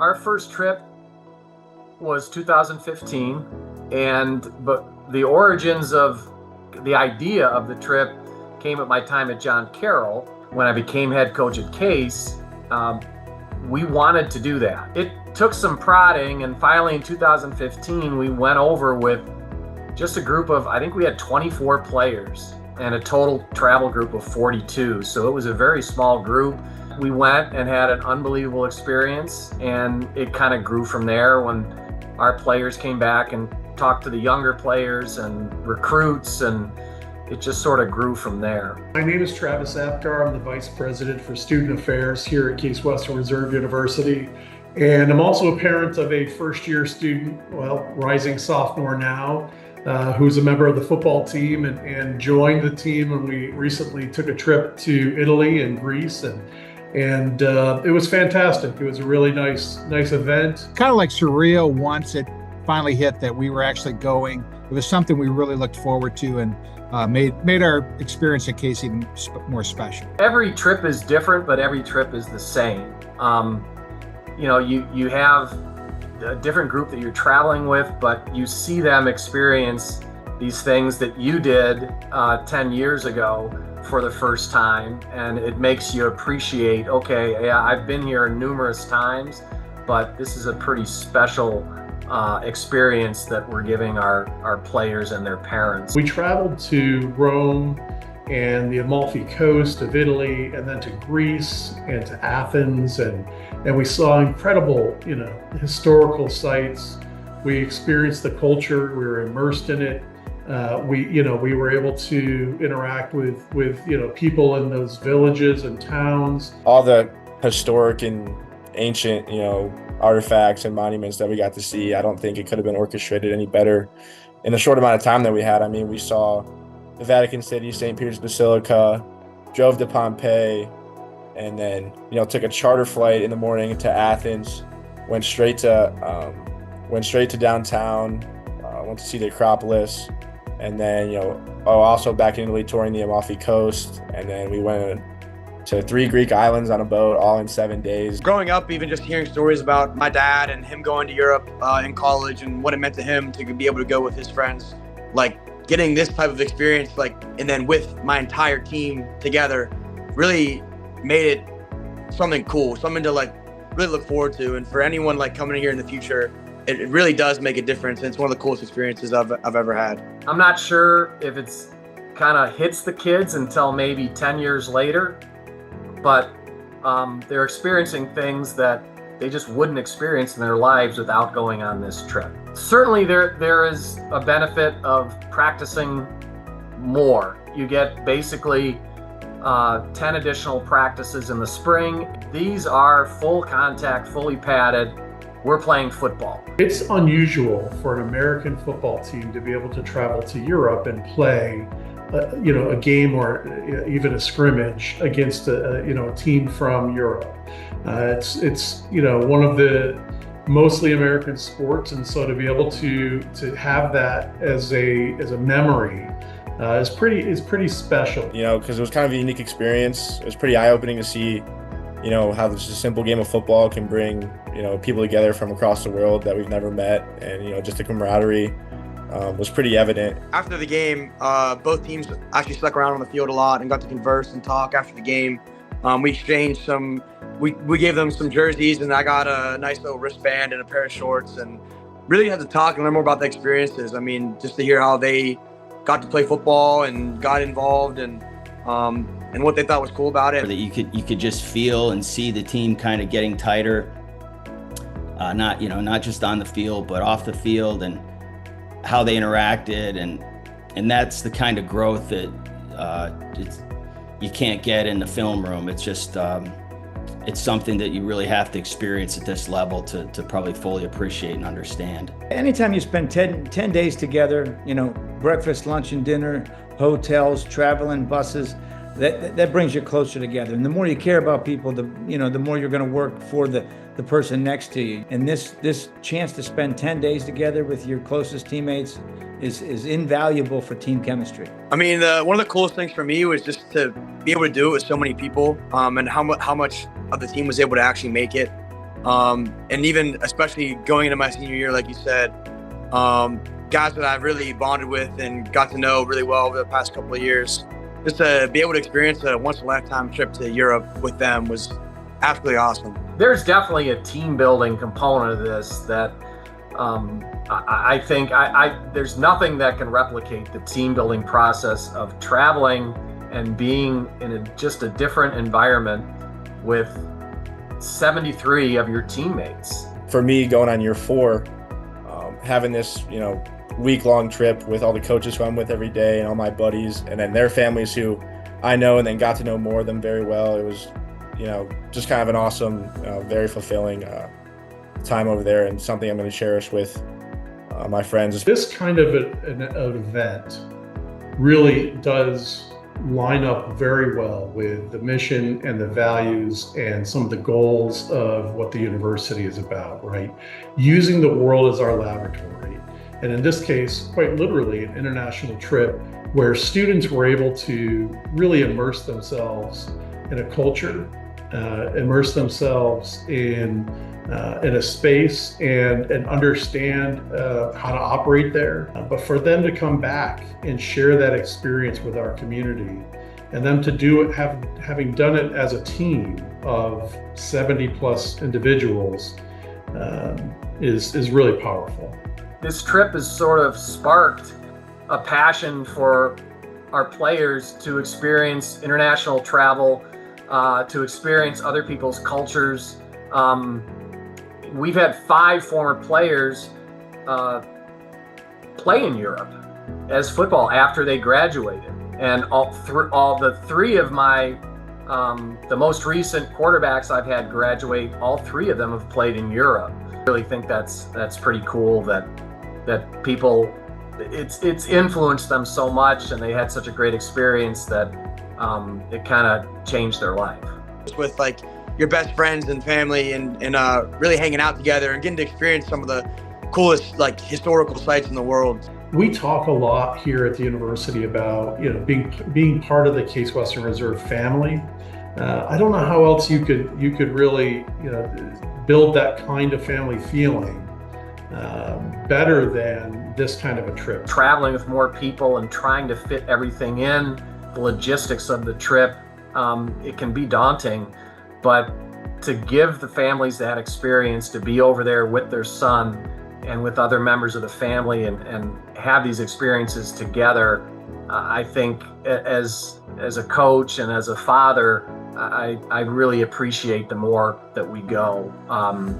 Our first trip was 2015, but the origins of the idea of the trip came at my time at John Carroll. When I became head coach at Case, we wanted to do that. It took some prodding, and finally in 2015, we went over with just a group of, I think we had 24 players and a total travel group of 42. So it was a very small group. We went and had an unbelievable experience, and it kind of grew from there when our players came back and talked to the younger players and recruits, and it just sort of grew from there. My name is Travis Apgar. I'm the Vice President for Student Affairs here at Case Western Reserve University. And I'm also a parent of a first-year student, rising sophomore now, who's a member of the football team and joined the team when we recently took a trip to Italy and Greece. And it was fantastic. It was a really nice event. Kind of like surreal once it finally hit that we were actually going. It was something we really looked forward to, and made our experience at Case even more special. Every trip is different, but every trip is the same. You have a different group that you're traveling with, but you see them experience these things that you did 10 years ago for the first time, and it makes you appreciate, okay, yeah, I've been here numerous times, but this is a pretty special experience that we're giving our players and their parents. We traveled to Rome and the Amalfi Coast of Italy, and then to Greece and to Athens, and we saw incredible, historical sites. We experienced the culture. We were immersed in it. We were able to interact with people in those villages and towns. All the historic and ancient, artifacts and monuments that we got to see, I don't think it could have been orchestrated any better in the short amount of time that we had. I mean, we saw the Vatican City, St. Peter's Basilica, drove to Pompeii, and then, took a charter flight in the morning to Athens, went straight to downtown, went to see the Acropolis, and then, also back in Italy touring the Amalfi Coast, and then we went to 3 Greek islands on a boat, all in 7 days. Growing up, even just hearing stories about my dad and him going to Europe in college and what it meant to him to be able to go with his friends, getting this type of experience, and then with my entire team together, really made it something cool, something to really look forward to. And for anyone coming in here in the future, it really does make a difference. And it's one of the coolest experiences I've ever had. I'm not sure if it's kind of hits the kids until maybe 10 years later, but they're experiencing things that they just wouldn't experience in their lives without going on this trip. Certainly there is a benefit of practicing more. You get basically 10 additional practices in the spring. These are full contact, fully padded. We're playing football. It's unusual for an American football team to be able to travel to Europe and play a game or even a scrimmage against a team from Europe. It's one of the mostly American sports, and so to be able to have that as a memory is pretty special. Because it was kind of a unique experience. It was pretty eye-opening to see, how just a simple game of football can bring people together from across the world that we've never met, and just the camaraderie was pretty evident. After the game, both teams actually stuck around on the field a lot and got to converse and talk after the game. We exchanged we gave them some jerseys, and I got a nice little wristband and a pair of shorts, and really had to talk and learn more about the experiences. I mean, just to hear how they got to play football and got involved, and what they thought was cool about it. That you could just feel and see the team kind of getting tighter, not just on the field, but off the field, and how they interacted, and that's the kind of growth that you can't get in the film room. It's just it's something that you really have to experience at this level to probably fully appreciate and understand. Anytime you spend 10 days together, breakfast, lunch, and dinner, hotels, traveling, buses, that brings you closer together. And the more you care about people, the more you're going to work for the person next to you. And this chance to spend 10 days together with your closest teammates is invaluable for team chemistry. I mean, one of the coolest things for me was just to be able to do it with so many people, and how much of the team was able to actually make it. And even especially going into my senior year, like you said, guys that I've really bonded with and got to know really well over the past couple of years, just to be able to experience a once-in-a-lifetime trip to Europe with them was absolutely awesome. There's definitely a team building component of this that I think there's nothing that can replicate the team building process of traveling and being in just a different environment with 73 of your teammates. For me, going on year 4, having this, week-long trip with all the coaches who I'm with every day and all my buddies, and then their families who I know and then got to know more of them very well. It was, just kind of an awesome, very fulfilling time over there, and something I'm going to cherish with my friends. This kind of an event really does line up very well with the mission and the values and some of the goals of what the university is about, right? Using the world as our laboratory. And in this case, quite literally, an international trip where students were able to really immerse themselves in a culture, immerse themselves in a space and understand how to operate there. But for them to come back and share that experience with our community, and them to do it, having done it as a team of 70 plus individuals, is really powerful. This trip has sort of sparked a passion for our players to experience international travel, to experience other people's cultures. We've had 5 former players play in Europe as football after they graduated, and all the 3 of my the most recent quarterbacks I've had graduate, all 3 of them have played in Europe. I really think that's pretty cool that people, it's influenced them so much, and they had such a great experience that it kind of changed their life. With like your best friends and family and really hanging out together and getting to experience some of the coolest like historical sites in the world. We talk a lot here at the university about being part of the Case Western Reserve family. I don't know how else you could really build that kind of family feeling better than this kind of a trip. Traveling with more people and trying to fit everything in, the logistics of the trip, it can be daunting, but to give the families that experience, to be over there with their son and with other members of the family and have these experiences together, I think as a coach and as a father, I really appreciate the more that we go,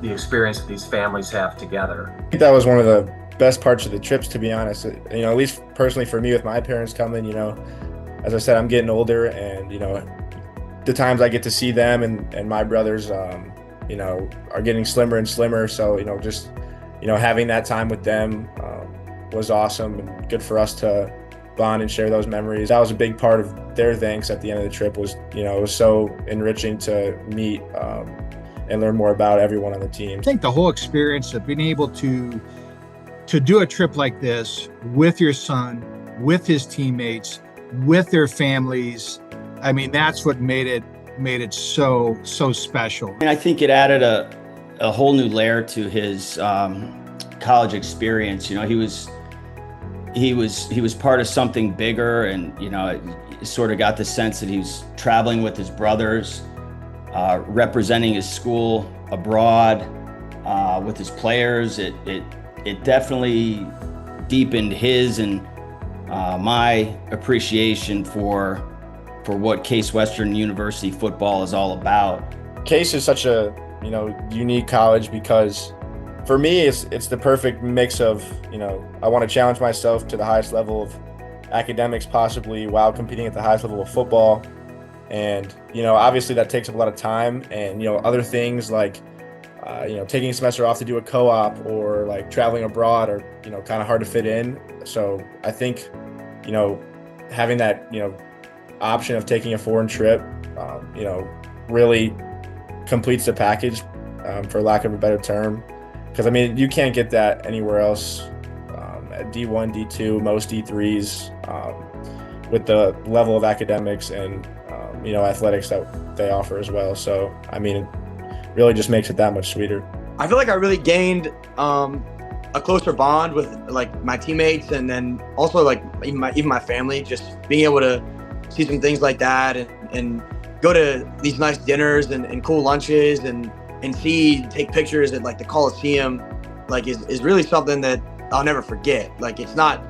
the experience that these families have together. I think that was one of the best parts of the trips, to be honest. At least personally for me, with my parents coming, as I said, I'm getting older, and the times I get to see them and my brothers, are getting slimmer and slimmer. So just having that time with them was awesome and good for us to bond and share those memories. That was a big part of their thanks at the end of the trip. Was it was so enriching to meet and learn more about everyone on the team. I think the whole experience of being able to do a trip like this with your son, with his teammates, with their families, I mean, that's what made it so special. And I think it added a whole new layer to his college experience. He was part of something bigger, and it sort of got the sense that he was traveling with his brothers, representing his school abroad with his players. It definitely deepened his and my appreciation for what Case Western University football is all about. Case is such a unique college because for me it's the perfect mix of I want to challenge myself to the highest level of academics possibly while competing at the highest level of football, and obviously that takes up a lot of time, and other things like taking a semester off to do a co-op or like traveling abroad are kind of hard to fit in. So I think having that option of taking a foreign trip really completes the package, for lack of a better term, because you can't get that anywhere else at D1, D2, most D3s, with the level of academics and athletics that they offer as well. So really just makes it that much sweeter. I feel like I really gained a closer bond with like my teammates, and then also like even my family. Just being able to see some things like that, and go to these nice dinners and cool lunches, and take pictures at like the Coliseum, like is really something that I'll never forget. Like it's not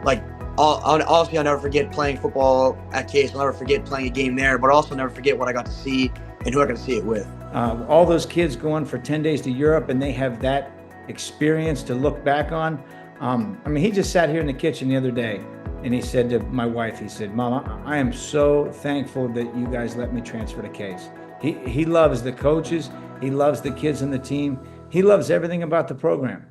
like obviously I'll never forget playing football at Case. I'll never forget playing a game there, but also never forget what I got to see and who I got to see it with. All those kids going for 10 days to Europe, and they have that experience to look back on. I mean, he just sat here in the kitchen the other day, and he said to my wife, he said, "Mom, I am so thankful that you guys let me transfer to Case." He loves the coaches. He loves the kids in the team. He loves everything about the program.